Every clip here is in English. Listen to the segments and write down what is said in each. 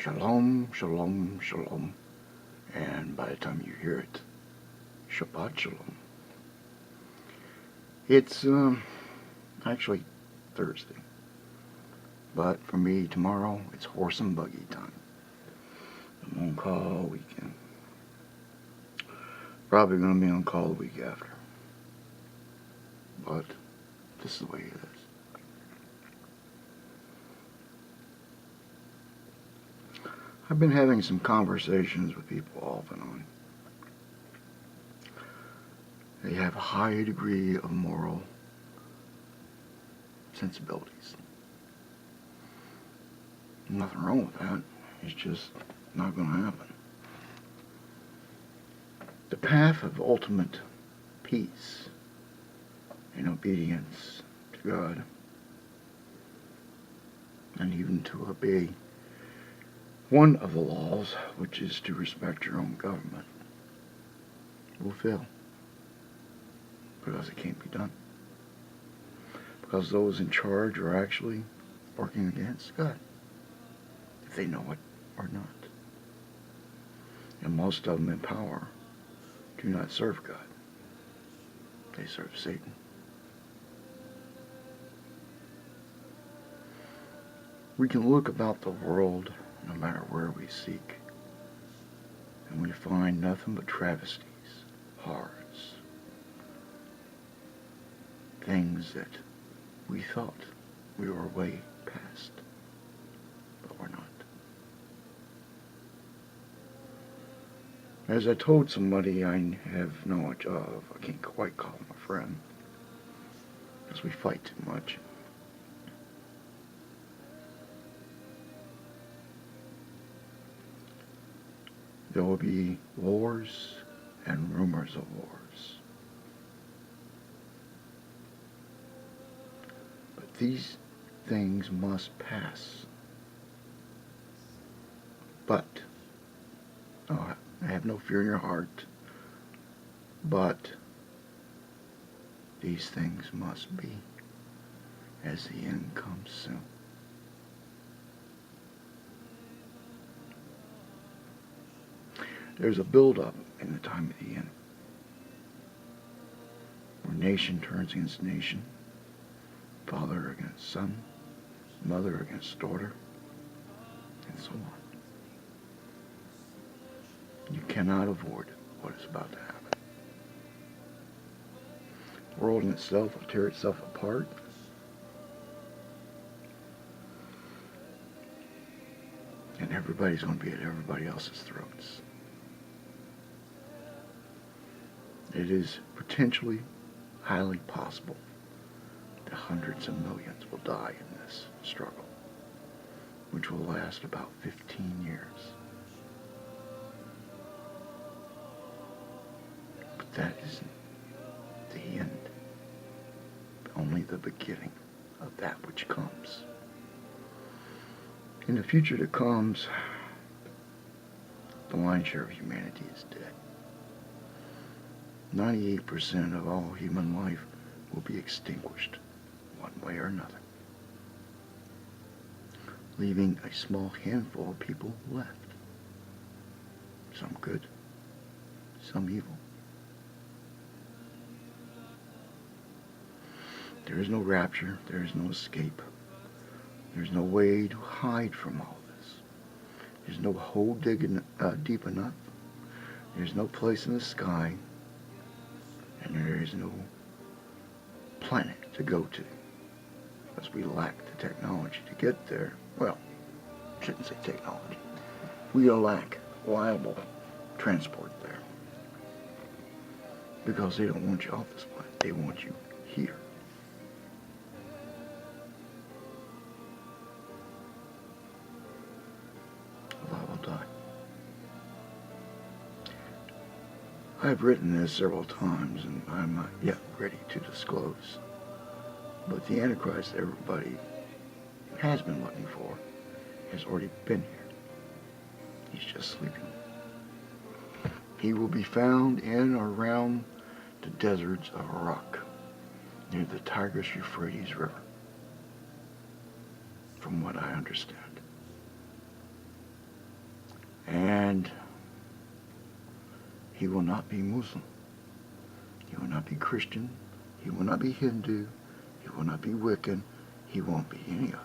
Shalom, shalom, shalom. And by the time you hear it, Shabbat shalom. It's actually Thursday. But for me, tomorrow, it's horse and buggy time. I'm on call all weekend. Probably going to be on call the week after. But this is the way it is. I've been having some conversations with people off and on. They have a high degree of moral sensibilities. Nothing wrong with that. It's just not going to happen. The path of ultimate peace and obedience to God, and even to obey one of the laws, which is to respect your own government, will fail. Because it can't be done. Because those in charge are actually working against God, if they know it or not. And most of them in power do not serve God. They serve Satan. We can look about the world, no matter where we seek, and we find nothing but travesties, horrors, things that we thought we were way past, but we're not. As I told somebody I have knowledge of, I can't quite call him a friend, because we fight too much. There will be wars and rumors of wars. But these things must pass. But, have no fear in your heart, but these things must be, as the end comes soon. There's a build-up in the time of the end, where nation turns against nation, father against son, mother against daughter, and so on. You cannot avoid what is about to happen. The world in itself will tear itself apart. And everybody's going to be at everybody else's throats. It is potentially highly possible that hundreds of millions will die in this struggle, which will last about 15 years. But that isn't the end, only the beginning of that which comes. In the future that comes, the lion's share of humanity is dead. 98% of all human life will be extinguished one way or another, leaving a small handful of people left. Some good, some evil. There is no rapture, there is no escape. There's no way to hide from all this. There's no hole deep enough. There's no place in the sky. And there is no planet to go to, because we lack the technology to get there. Well, I shouldn't say technology. We lack reliable transport there, because they don't want you off this planet. They want you here. Well, I will die. I've written this several times, and I'm not yet ready to disclose. But the Antichrist everybody has been looking for has already been here. He's just sleeping. He will be found in or around the deserts of Iraq, near the Tigris-Euphrates River, from what I understand. And he will not be Muslim. He will not be Christian. He will not be Hindu. He will not be Wiccan. He won't be any of it.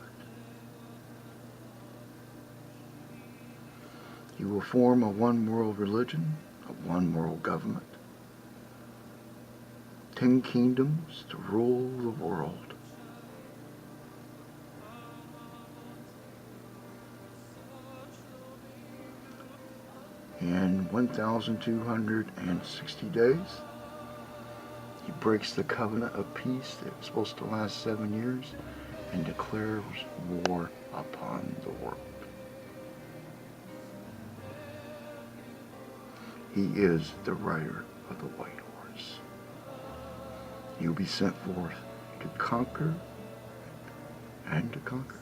He will form a one world religion, a one world government. 10 kingdoms to rule the world. In 1,260 days, he breaks the covenant of peace that was supposed to last 7 years and declares war upon the world. He is the rider of the white horse. He will be sent forth to conquer and to conquer.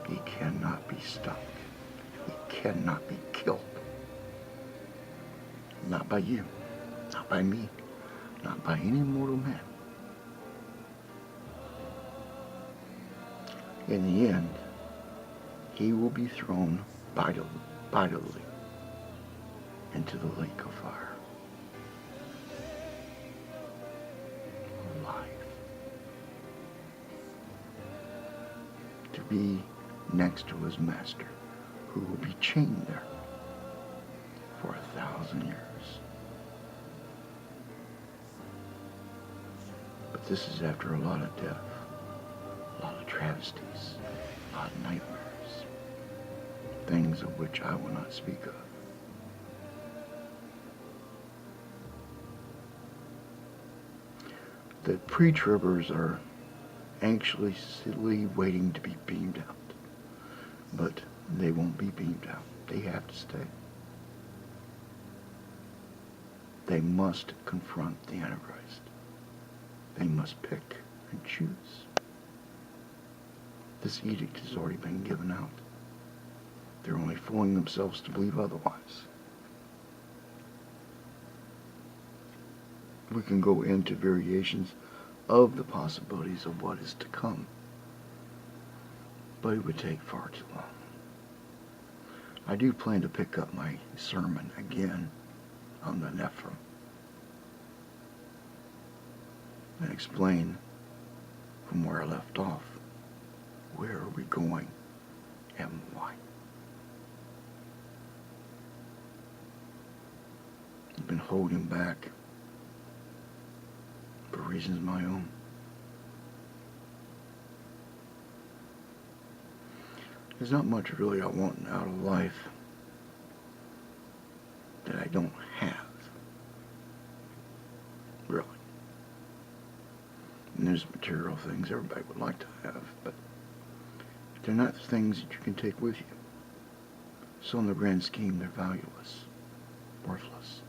He cannot be stopped. He cannot be killed. Not by you, not by me, not by any mortal man. In the end, he will be thrown bodily into the lake of fire. Alive. To be next to his master, who will be chained there for 1,000 years. But this is after a lot of death, a lot of travesties, a lot of nightmares, things of which I will not speak of. The pre-tribbers are anxiously waiting to be beamed out. But they won't be beamed out. They have to stay. They must confront the Antichrist. They must pick and choose. This edict has already been given out. They're only fooling themselves to believe otherwise. We can go into variations of the possibilities of what is to come, but it would take far too long. I do plan to pick up my sermon again on the Nephilim and explain from where I left off, where are we going and why. I've been holding back for reasons of my own. There's not much really I want out of life that I don't have. Really. And there's material things everybody would like to have, but they're not things that you can take with you. So in the grand scheme, they're valueless, worthless.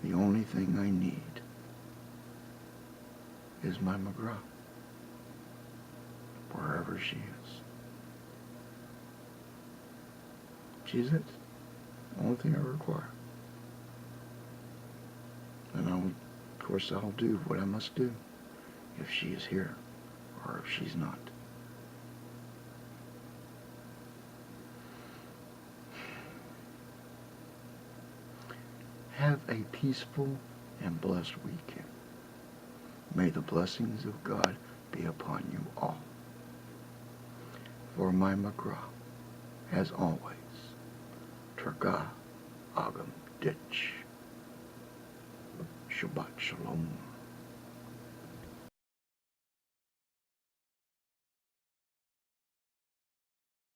The only thing I need is my McGraw, wherever she is. She's it. The only thing I require. And of course I'll do what I must do if she is here or if she's not. Have a peaceful and blessed weekend. May the blessings of God be upon you all. For my McGraw, as always, Turgah Agam Ditch. Shabbat Shalom.